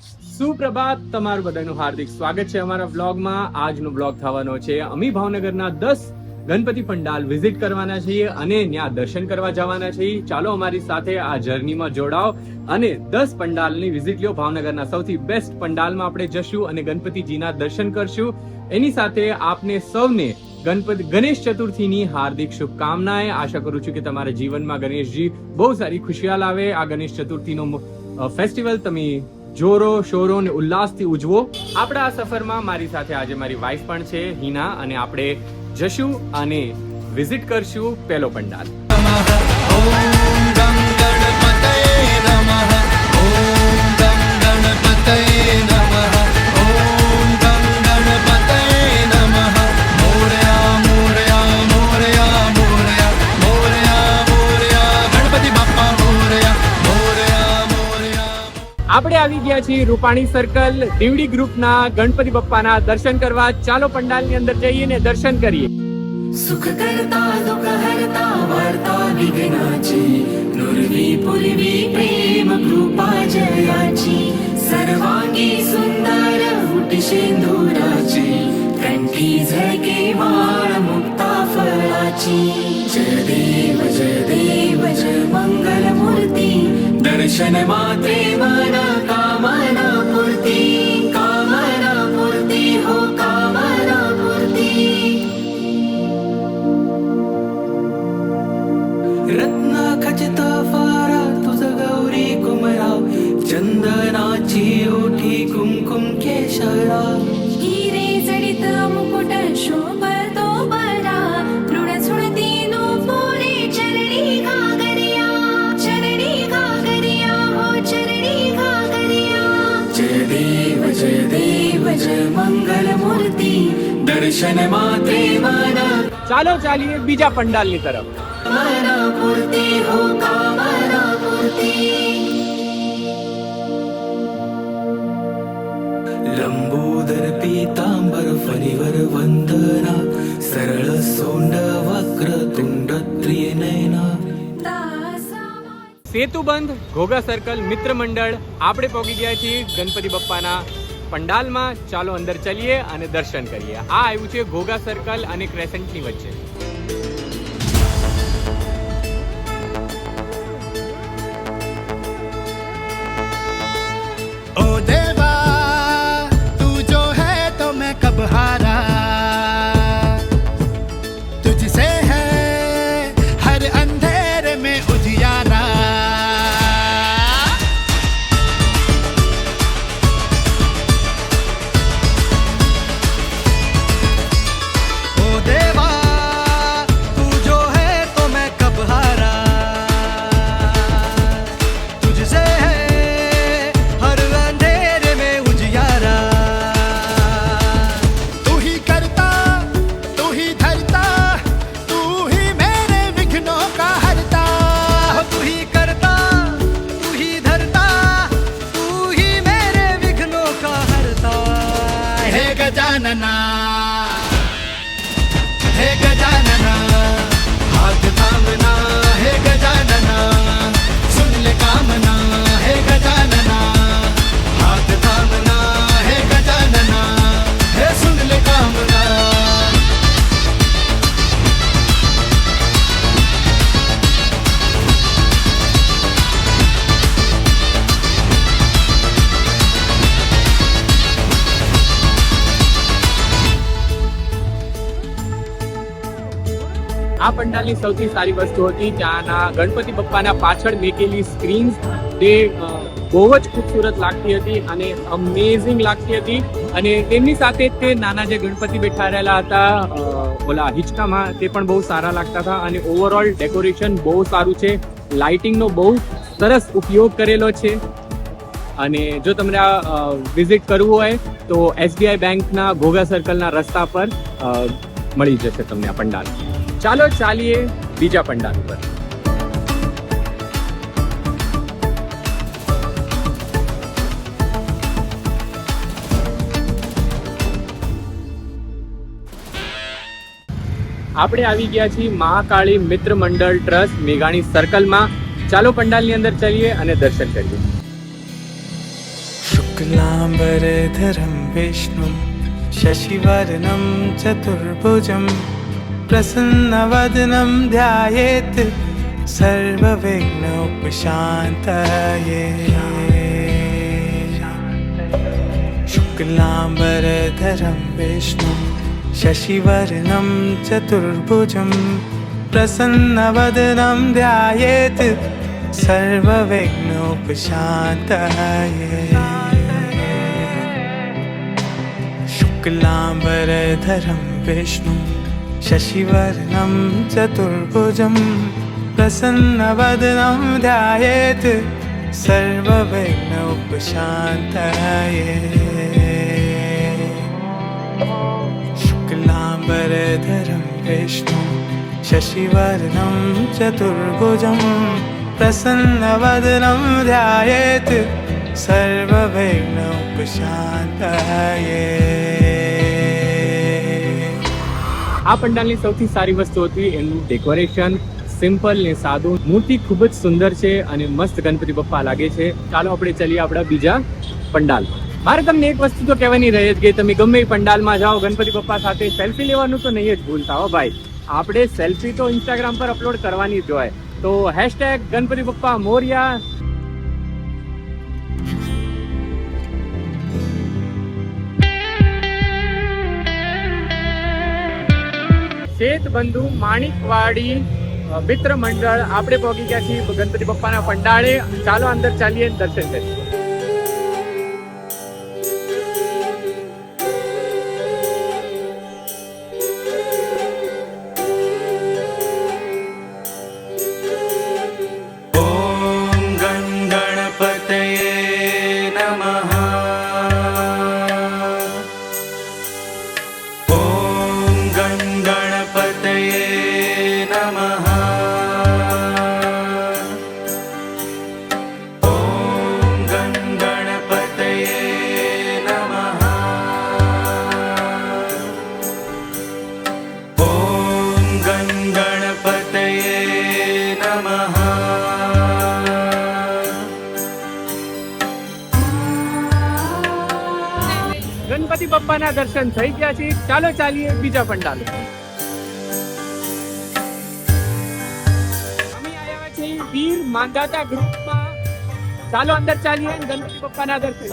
સુપ્રભાત, તમારું બધાનું હાર્દિક સ્વાગત છે અમારા વ્લોગમાં. આજનો વ્લોગ થવાનો છે અમે ભાવનગરના 10 ગણપતિ પંડાલ વિઝિટ કરવાના છીએ અને ત્યાં દર્શન કરવા જવાના છીએ. ચાલો અમારી સાથે આ જર્નીમાં જોડાઓ અને 10 પંડાલની વિઝિટ લ્યો. ભાવનગરના સૌથી બેસ્ટ પંડાલમાં આપણે જશું અને ગણપતિજીના દર્શન કરશું. એની સાથે આપને સૌને ગણેશ ચતુર્થીની હાર્દિક શુભકામનાએ. આશા કરું છું કે તમારા જીવનમાં ગણેશજી બહુ સારી ખુશિયાલ આવે. આ ગણેશ ચતુર્થીનો ફેસ્ટિવલ તમે જોરો શોરો અને ઉલ્લાસથી ઉજવો. આપણા આ સફરમાં મારી સાથે આજે મારી વાઈફ પણ છે હિના, અને આપણે જશું અને વિઝિટ કરશું પહેલો પંડાલ. આપણે આવી ગયા છીએ રૂપાણી સર્કલ દીવડી ગ્રુપના ગણપતિ બપ્પાના દર્શન કરવા. ચાલો પંડાલની અંદર જઈએ ને દર્શન કરીએ. सुख करता दुख हरता वार्ता विघ्नाची नुरवी पुरवी प्रेम कृपा जयाची सर्वांगी सुंदर उटी शेंदुराची कंठी झळके माळ मुक्ता फळाची. जय देव जय मंगल मूर्ती दर्शन मात्रे मना कामना पूर्ती. कामना पूर्ती हो कामना पूर्ती. रत्ना खचित फारा तुझ गौरी कुमरा चंदनाची ओठी कुमकुम केशरा. हिरे जडित मुकुट शोभतो बरा मृड सुरती नो पोरे चरणी घागरिया हो चरणी घागरिया. जय देव जय मंगल मूर्ती दर्शन मात्रे मना. ચાલો ચાલીએ બીજા પંડાલની તરફ. कामना पूर्ती हो कामना पूर्ती. लंबोदर पीतांबर फणीवर वंदना सरळ सोंड वक्र तुंड त्रिनयना. સેતુબંધ ઘોઘા સર્કલ મિત્ર મંડળ આપણે પહોંચી ગયા છીએ ગણપતિ બપ્પાના પંડાલમાં. ચાલો અંદર ચલીએ અને દર્શન કરીએ. આ આવ્યું છે ઘોઘા સર્કલ અને ક્રેસન્ટની વચ્ચે. ओ देवा तू जो है तो मैं कब हारा. तुझसे है हर अंधेरे में उजियारा. ओ देवा तू जो है तो मैं कब हारा. तुझसे है हर अंधेरे में उजियारा. तू ही करता तू ही धरता तू ही मेरे विघ्नों का हरता. तू ही करता तू ही धरता तू ही मेरे विघ्नों का हरता. हे गजानना हे गजानना हाथ थामना. हे गजानना सुन ले कामना. हे गजानना हाथ थामना. हे गजानना हे सुन ले कामना. આ પંડાલની સૌથી સારી વસ્તુ હતી ત્યાંના ગણપતિ બપ્પાના પાછળ મેકેલી સ્ક્રીન્સ. તે બહુ જ ખૂબસૂરત લાગતી હતી અને અમેઝિંગ લાગતી હતી. અને તેમની સાથે જ તે નાના જે ગણપતિ બેઠા રહેલા હતા ઓલા હિંચકામાં, તે પણ બહુ સારા લાગતા હતા. અને ઓવરઓલ ડેકોરેશન બહુ સારું છે. લાઇટિંગનો બહુ સરસ ઉપયોગ કરેલો છે. અને જો તમને આ વિઝિટ કરવું હોય તો SBI બેંકના ઘોઘા સર્કલના રસ્તા પર મળી જશે તમને આ પંડાલ. ચાલો ચાલીએ બીજા પંડાલ ઉપર. આપણે આવી ગયા છીએ મહાકાળી મિત્ર મંડળ ટ્રસ્ટ મેઘાણી સર્કલમાં. ચાલો પંડાલની અંદર ચલીએ અને દર્શન કરીએ. शुक्र शुक्लाम्बरधरं विष्णुं शशिवर्णं चतुर्भुजं प्रसन्नवदनं ध्यायेत् सर्वविघ्नोपशान्तये शुक्लाम्बरधरं विष्णुं शशिवर्णं चतुर्भुजं प्रसन्नवदनं ध्यायेत् सर्वविघ्नोपशान्तये शुक्लाम्बरधरं विष्णुं शशिवर्णं चतुर्भुजं प्रसन्नवदनं ध्यायेत् सर्वविघ्नोपशान्तये शुक्लाम्बरधरं विष्णुं शशिवर्णं चतुर्भुजं प्रसन्नवदनं ध्यायेत् सर्वविघ्नोपशान्तये આ પંડાલની સૌથી સારી વસ્તુ હતી એનું ડેકોરેશન સિમ્પલ ને સાદું. મૂર્તિ ખૂબ જ સુંદર છે અને મસ્ત ગણપતિ બપ્પા લાગે છે. ચાલો આપણે ચલીએ આપણા બીજા પંડાલ. મારે તમને એક વસ્તુ તો કહેવાની રહે જ કે તમે ગમે એ પંડાલમાં જાઓ ગણપતિ બપ્પા સાથે સેલ્ફી લેવાનું તો નહીં જ ભૂલતા હો ભાઈ. આપણે સેલ્ફી તો ઇન્સ્ટાગ્રામ પર અપલોડ કરવાની જ હોય. તો હેશટેગ ગણપતિ બપ્પા મોરિયા. શેત બંધુ માણિકવાડી મિત્ર મંડળ આપણે પહોંચી ગયા છીએ ગણપતિ બપ્પાના પંડાળે. ચાલો અંદર ચાલીએ દર્શન કરીએ. ॐ गणपतये नमः ॐ गणपतये नमः ॐ गणपतये नमः ॐ गणपतये नमः ગણપતિ બપ્પાના દર્શન થઈ ગયા છે. ચાલો ચાલીએ બીજા પંડાલ. અમે આવ્યા છે વીર માંધાતા ગ્રુપમાં. ચાલો અંદર ચાલીએ ગણપતિ બપ્પાના દર્શન.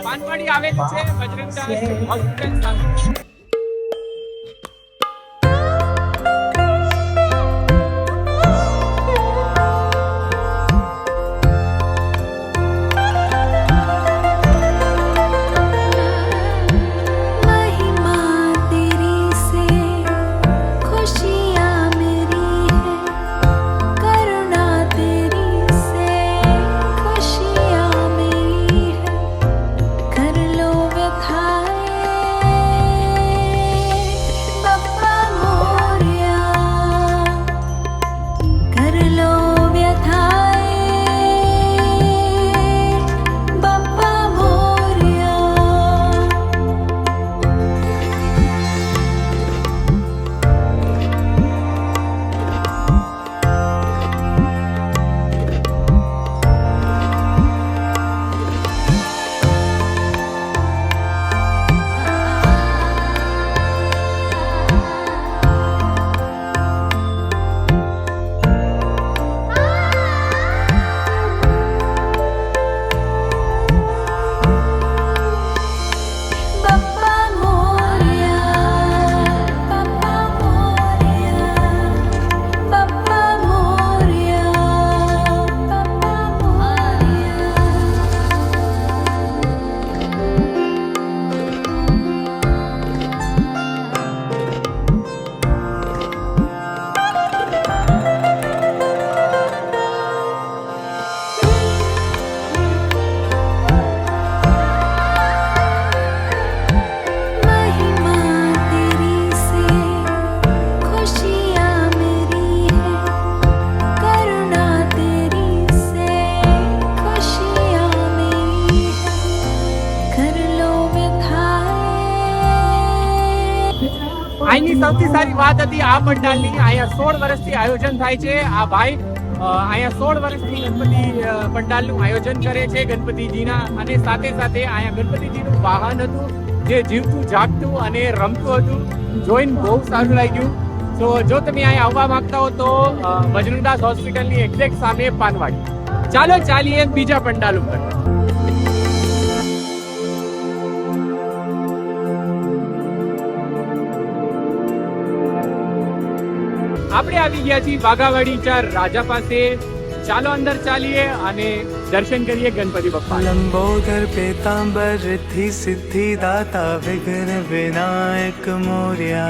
પાનવાડી આવેલું છે બજરંગદાસ હોસ્પિટલ સામે. महिमा तेरी से खुशियाँ मेरी है करुणा तेरी से खुशियाँ मेरी है कर लो व्यथाएं बप्पा मोरया कर लो व्यथाएं बप्पा मोरया बप्पा मोरया बप्पा मोरया बप्पा मोरया महिमा तेरी से खुशियाँ मेरी है करुणा तेरी से खुशियाँ मेरी है कर लो व्यथाएं અહીંની સૌથી સારી વાત હતી આ પંડાલની. અહીંયા 16 વર્ષથી આયોજન થાય છે. આ ભાઈ અહીંયા 16 વર્ષથી ગણપતિ પંડાલનું આયોજન કરે છે ગણપતિજીના, અને સાથે સાથે અહીંયા ગણપતિજીનું વાહન હતું જે જીવતું જાગતું અને રમતું હતું. જોઈને બહુ સારું લાગ્યું. તો જો તમે અહીંયા આવવા માંગતા હો તો બજરંગદાસ હોસ્પિટલની એક્ઝેક્ટ સામે પાનવાડી. ચાલો ચાલીએ બીજા પંડાલ ઉપર. આપણે આવી ગયા છીએ વાઘાવાડી 4 રાજા પાસે. ચાલો અંદર ચાલીએ અને દર્શન કરીએ ગણપતિ બપ્પા. लंबोदर पीतांबर रिद्धि सिद्धि दाता विघ्न विनायक मोरया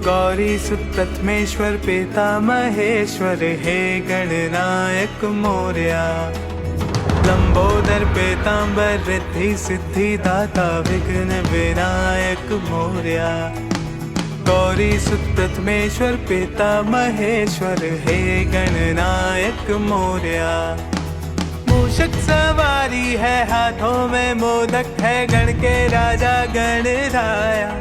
गौरी सुत प्रथमेश्वर पिता महेश्वर हे गणनायक मोरया लंबोदर पीतांबर रिद्धि सिद्धि दाता विघ्न विनायक मोरया गौरी सुत प्रथमेश्वर पिता महेश्वर हे गणनायक मोरया मूषक सवारी है हाथों में मोदक है गण के राजा गणराया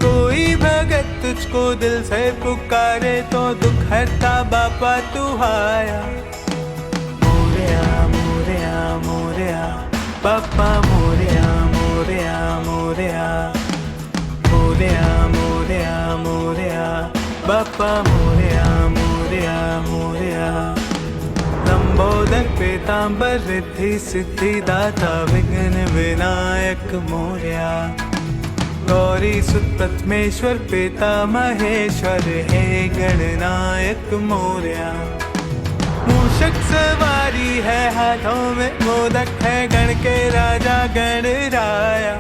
कोई भगत तुझको दिल से पुकारे तो दुख हरता बापा तू आया मोरया मोरया मोरया बापा मोरया मोरया मोरया मोरया मोरया मोरया बापा मोरया मोरया मोरया लंबोदर पीतांबर रिद्धि सिद्धि दाता विघ्न विनायक मोरया गौरी सुत प्रथमेश्वर पिता महेश्वर हे गणनायक मोरया मूषक सवारी है हाथों में मोदक है गण के राजा गणराया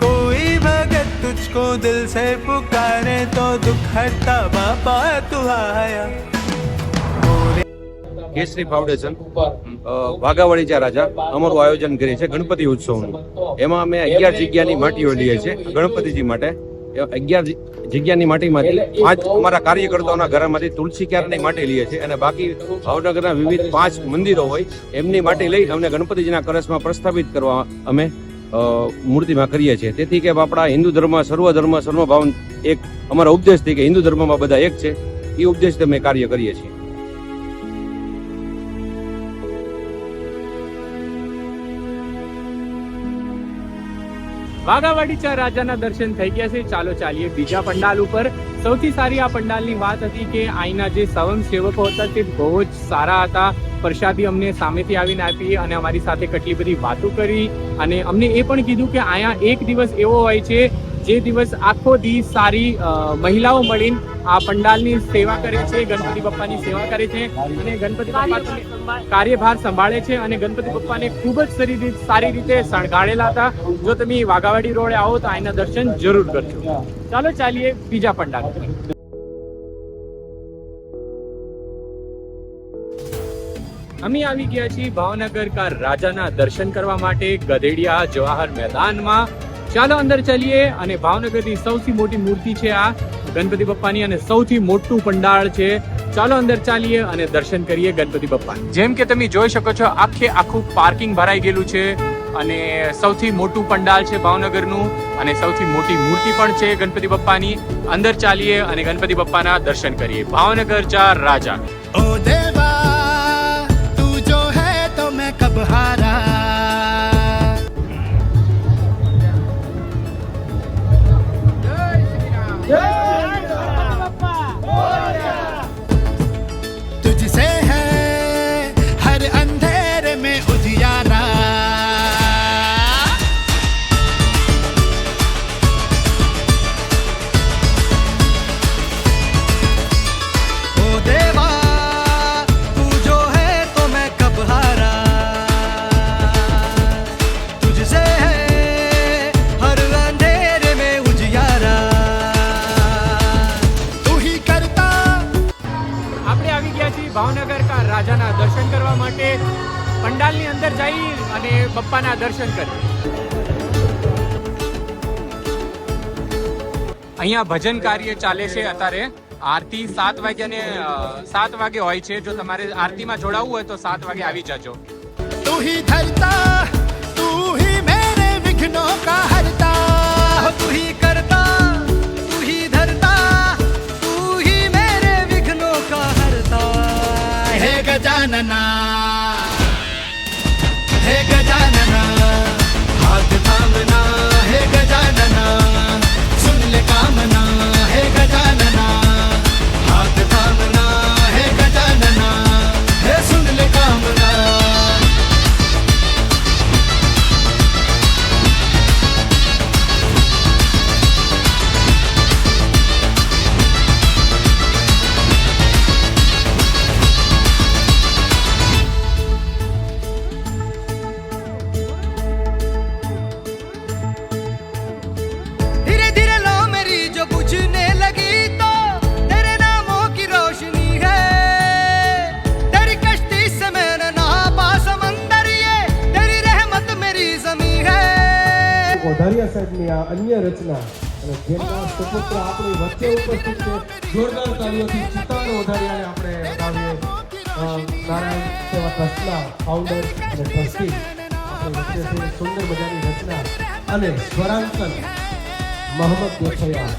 कोई भगत तुझको दिल से पुकारे तो दुख हरता बापा तू आया. કેસરી ફાઉન્ડેશન વાઘાવાડી 4 રાજા અમારું આયોજન કરીએ છીએ ગણપતિ ઉત્સવનું. એમાં અમે 11 જગ્યાની માટીઓ લઈએ છીએ ગણપતિજી માટે. 11 જગ્યાની માટીમાંથી 5 અમારા કાર્યકર્તાઓના ઘરમાંથી તુલસી ક્યારની માટી લઈએ છીએ, અને બાકી ભાવનગરના વિવિધ 5 મંદિરો હોય એમની માટી લઈ અમને ગણપતિજીના કળશમાં પ્રસ્થાપિત કરવા અમે મૂર્તિમાં કરીએ છીએ. તેથી કે આપણા હિન્દુ ધર્મ સર્વધર્મ સર્વભાવ એક અમારા ઉપદેશથી કે હિન્દુ ધર્મમાં બધા એક છે, એ ઉપદેશથી અમે કાર્ય કરીએ છીએ. વાઘાવાડી 4 રાજાના દર્શન થઈ ગયા છે. ચાલો ચાલીએ બીજા પંડાલ ઉપર. સૌથી સારી આ પંડાલની વાત હતી કે અહીંના જે સ્વયંસેવકો હતા તે બહુ જ સારા હતા. પ્રસાદી અમને સામેથી આવીને આપી અને અમારી સાથે કેટલી બધી વાતો કરી, અને અમને એ પણ કીધું કે અહીંયા એક દિવસ એવો હોય છે જે દિવસ આખો દિવસ સારી મહિલાઓ મળીને આ પંડાલની સેવા કરે છે, ગણપતિ બપ્પાની સેવા કરે છે અને ગણપતિ બપ્પા કાર્યભાર સંભાળે છે, અને ગણપતિ બપ્પાને ખૂબ જ સારી રીતે શણગારેલા હતા. જો તમે વાઘાવાડી રોડે આવો તો આના દર્શન જરૂર કરજો. ચાલો ચાલીએ બીજા પંડાલ પર. અમે આવી ગયા છીએ ભાવનગર કા રાજાના દર્શન કરવા માટે ગધેડિયા જવાહર મેદાનમાં. ચાલો અંદર ચાલીએ. અને ભાવનગરની સૌથી મોટી મૂર્તિ છે આ ગણપતિ બપ્પાની, અને સૌથી મોટું પંડાળ છે. ચાલો અંદર ચાલીએ અને દર્શન કરીએ ગણપતિ બપ્પા. જેમ કે તમે જોઈ શકો છો આખું પાર્કિંગ ભરાઈ ગયેલું છે, અને સૌથી મોટું પંડાલ છે ભાવનગરનું, અને સૌથી મોટી મૂર્તિ પણ છે ગણપતિ બપ્પાની. અંદર ચાલીએ અને ગણપતિ બપ્પાના દર્શન કરીએ. ભાવનગર 4 રાજા. ओ देवा तू जो है तो मैं कब हारा तुझसे है हर अंधेरे में उजियारा ओ देवा तू जो है तो मैं कब हारा तुझसे है हर अंधेरे में उजियारा तू ही करता આપણે આવી ગયા છીએ ભાવનગર કા રાજાના દર્શન કરવા માટે. પંડાલની અંદર જઈ અને બપ્પાના દર્શન કરીએ. અહીંયા ભજન કાર્ય ચાલે છે અત્યારે. આરતી 7 વાગે હોય છે. જો તમારે આરતીમાં જોડાવવું હોય તો 7 વાગે આવી જજો. तू ही धरता तू ही मेरे विघ्नों का हरता तू ही करता तू ही धरता तू ही मेरे विघ्नों का हरता ધારિયા સાહેબની આ અન્ય રચના અને જેમના સુપુત્ર આપણી વચ્ચે ઉપસ્થિત છે. જોરદાર તાળીઓથી ચિત્તાનો વધારિયાને આપણે વધાવીએ. નારાયણ સેવા ટ્રસ્ટના ફાઉન્ડર અને ટ્રસ્ટી આપણી વચ્ચે છે. સુંદર મજાની રચના અને સ્વરાંકન મોહમ્મદ દેખૈયા.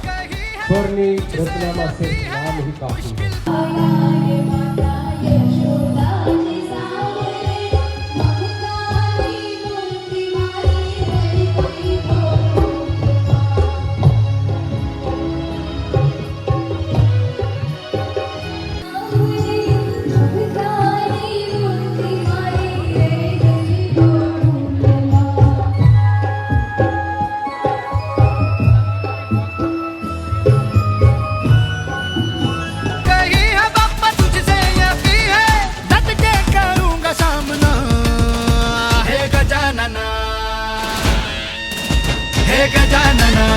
સ્વરની રચનામાં સિર્ફ નામ ही કાફી है. कही है बाप्पा तुझसे यकी है डट के करूंगा सामना. हे गजानना, हे गजानना.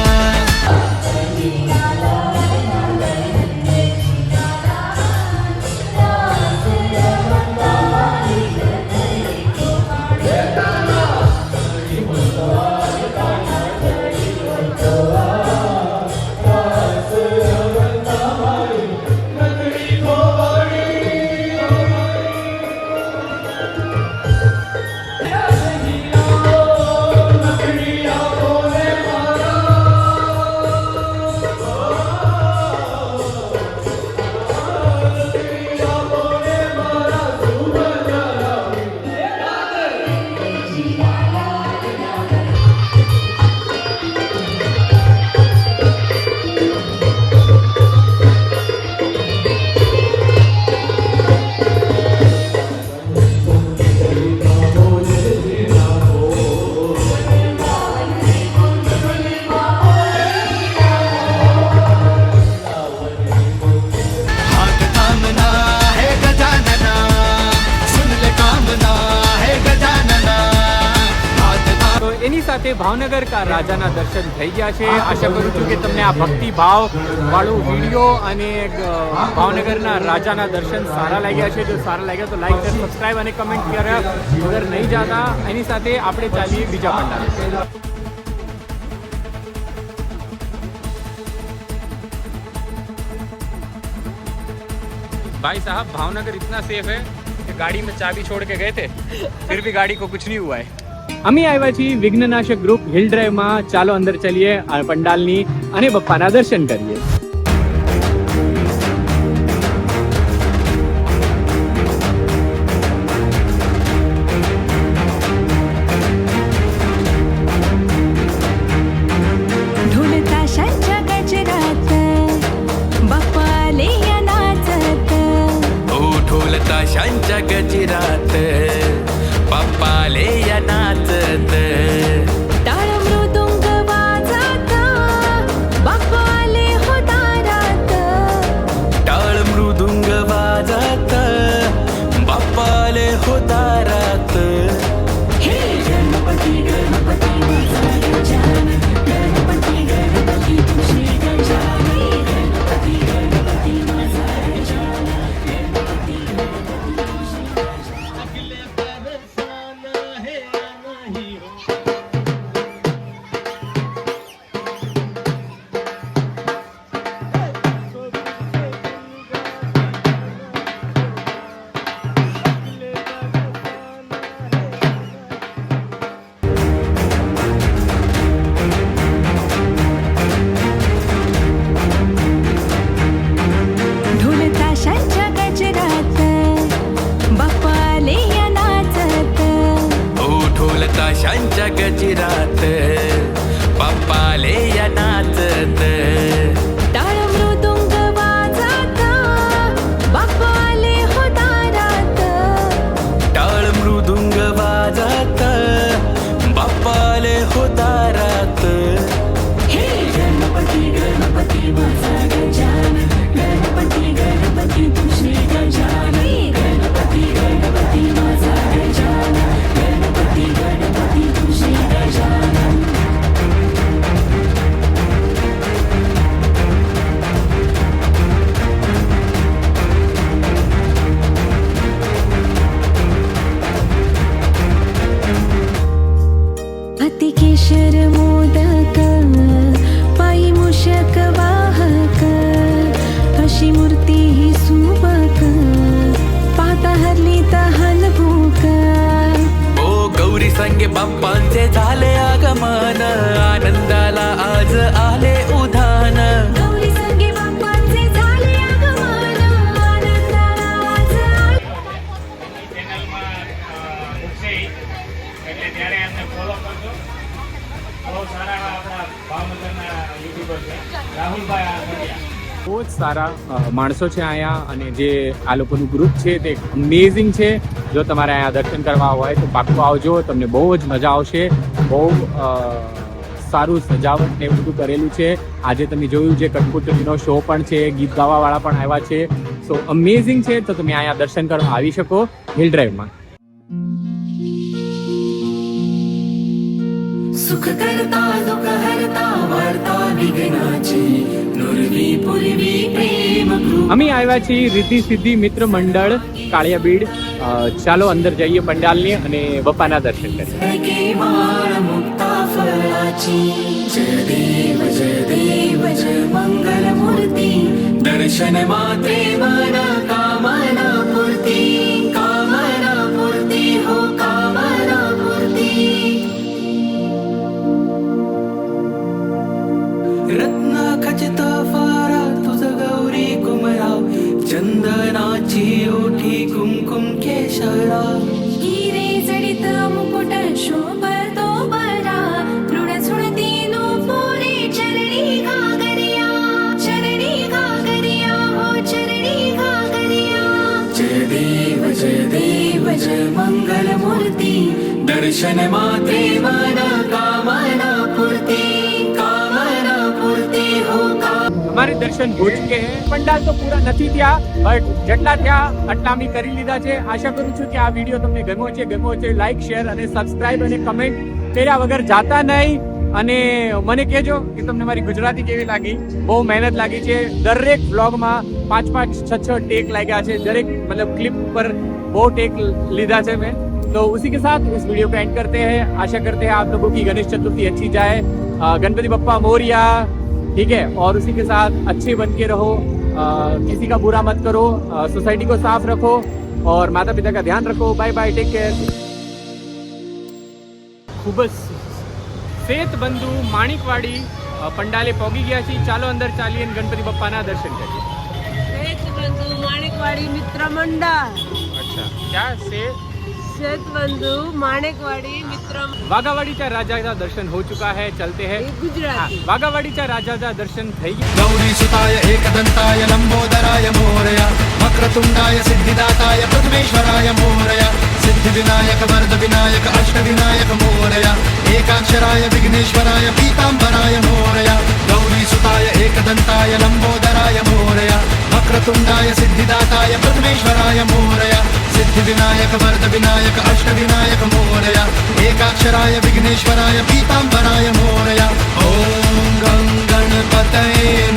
हाथ थामना है गजानना, सुन ले कामना है गजानना. हाथ थाम તો એની સાથે ભાવનગર કા રાજાના દર્શન થઈ ગયા છે. આશા કરું છું કે તમને આ ભક્તિ ભાવ વાળું વિડીયો અને ભાવનગરના રાજાના દર્શન સારા લાગ્યા છે. જો સારા લાગ્યા તો લાઈક શેર સબસ્ક્રાઇબ અને કમેન્ટ કર્યા વગર નહીં જતા. એની સાથે આપણે ચાલીએ બીજા પંડાલ. भाई साहब भावनगर इतना सेफ है कि गाड़ी में चाबी छोड़ के गए थे फिर भी गाड़ी को कुछ नहीं हुआ है. અમે આવ્યા છીએ વિઘ્નનાશક ગ્રુપ હિલ ડ્રાઈવમાં. ચાલો અંદર ચલીએ પંડાલની અને બપ્પાના દર્શન કરીએ. ढोलता शांच्या गजरात बाप्पाले या नाचत. ढोलता शांच्या गजरात बाप्पाले या नाचत. टाळ मृदुंग वाजत बाप्पाले हो दारात. टाळ मृदुंग वाजत बाप्पाले हो दारात. हे गणपती गणपती माझा गजानन. गणपती गणपती तुझे गजानन. गणपती गणपती माझा गजानन. गणपती गणपती तुझे ढोलता शांच्या गजरात बाप्पाले या नाचत. ढोलता शांच्या गजरात बाप्पाले या नाचत. टाळ मृदुंग वाजत बाप्पाले हो दारात. टाळ मृदुंग वाजत बाप्पाले हो दारात. हे गणपती गणपती माझा गजानन. गणपती गणपती तुझे गजानन. गणपती गणपती माझा गजानन. गणपती गणपती तुझे गजानन. हती केशर मोदक पायी मूषक वाहक अशी मूर्ती ही सुबक पाता हरली तहान भूक ओ गौरी संगे बाप्पांचे झाले आगमन आनंदाला आज आले उधान गौरी संगे बाप्पांचे झाले आगमन आनंदाला आज आले. ચેનલમાં મૂકશે એટલે ત્યારે એમને ફોલો કરજો. બહુ સારા એવા આપણા ભાવનગરના યુટ્યુબર છે રાહુલભાઈ આંગડિયા. બહુ જ સારા માણસો છે અહીંયા અને જે આ લોકોનું ગ્રુપ છે તે અમેઝિંગ છે. જો તમારે અહીંયા દર્શન કરવા હોય તો પાક્કું આવજો, તમને બહુ જ મજા આવશે. બહુ સારું સજાવટ ને એવું બધું કરેલું છે. આજે તમે જોયું જે કઠપુતળીનો શો પણ છે, ગીત ગાવાવાળા પણ આવ્યા છે. સો અમેઝિંગ છે. તો તમે અહીંયા દર્શન કરવા આવી શકો હિલ ડ્રાઈવમાં. सुख करता दुख हरता वार्ता विघ्नाची नुरवी पुरवी प्रेम અમે આવ્યા છીએ રિદ્ધિ સિદ્ધિ મિત્ર મંડળ કાળિયાબીડ. ચાલો અંદર જઈએ પંડાલની અને બપ્પાના દર્શન કરીએ. के माळ मुक्ता फळाची जय देव जय मंगल मूर्ती दर्शन मात्रे मन कामना पूर्ती हो कामना पूर्ती रत्ना खचित फारा तुझ गौरी कुमरा चंदनाची ओठी कुमकुम केशरा हिरे जडित मुकुट शोभतो बरा ऋण झुळती नो पोरे चरणी घागरिया हो चरणी घागरिया जय देव जय मंगल मूर्ती दर्शन मात्रे मन कामना पूर्ती हो हमारे दर्शन हो चुके हैं. पंडाल तो पूरा નથી થયા બટ જેટલા થયા આટલા અમે કરી લીધા છે. આશા કરું છું કે આ વિડીયો તમને ગમ્યો છે. લાઈક શેર અને સબસ્ક્રાઇબ અને કમેન્ટ કર્યા વગર જાતા નહીં. અને મને કહેજો કે તમને મારી ગુજરાતી કેવી લાગી. બહુ મહેનત લાગી છે. દરેક વ્લોગમાં 5-5 6-6 ટેક લાગ્યા છે. દરેક मतलब क्लिप पर वो टेक લીધા છે મેં. तो उसी के साथ इस वीडियो को एंड करते हैं. आशा करते हैं आप लोगों की गणेश चतुर्थी अच्छी जाए. गणपति बप्पा मोरिया. ठीक है. और उसी के साथ अच्छे बन के रहो. किसी का बुरा मत करो. सोसाइटी को साफ रखो और माता पिता का ध्यान रखो. Bye bye, take care. ખૂબ જ શેત બંધુ માણિકવાડી પંડાલે પહોંચી ગયા છીએ. ચાલો અંદર ચાલીએ અને ગણપતિ બપ્પાના દર્શન કરીએ. श्वेतबंधु माणिकवाड़ी मित्र मंडल अच्छा क्या से श्वेतबंधु माणिकवाड़ी मित्र વાઘાવાડીच्या राजाचा दर्शन हो चुका है. चलते हैं. गुजराती વાઘાવાડીच्या राजाचा दर्शन થઈ ગયા. गौरीसुताय एकदन्ताय लम्बोदराय मोरया वक्रतुण्डाय सिद्धिदाताय प्रथमेश्वराय मोरया सिद्धिविनायक वरदविनायक अष्टविनायक मोरया एकाक्षराय विघ्नेश्वराय पीताम्बराय मोरया गौरीसुताय एकदन्ताय लम्बोदराय मोरया वक्रतुण्डाय सिद्धिदाताय प्रथमेश्वराय मोरया सिद्धिविनायक वरदविनायक अष्टविनायक मोरया एकाक्षराय विघ्नेश्वराय पीताम्बराय मोरया ॐ गं गणपतये नमः.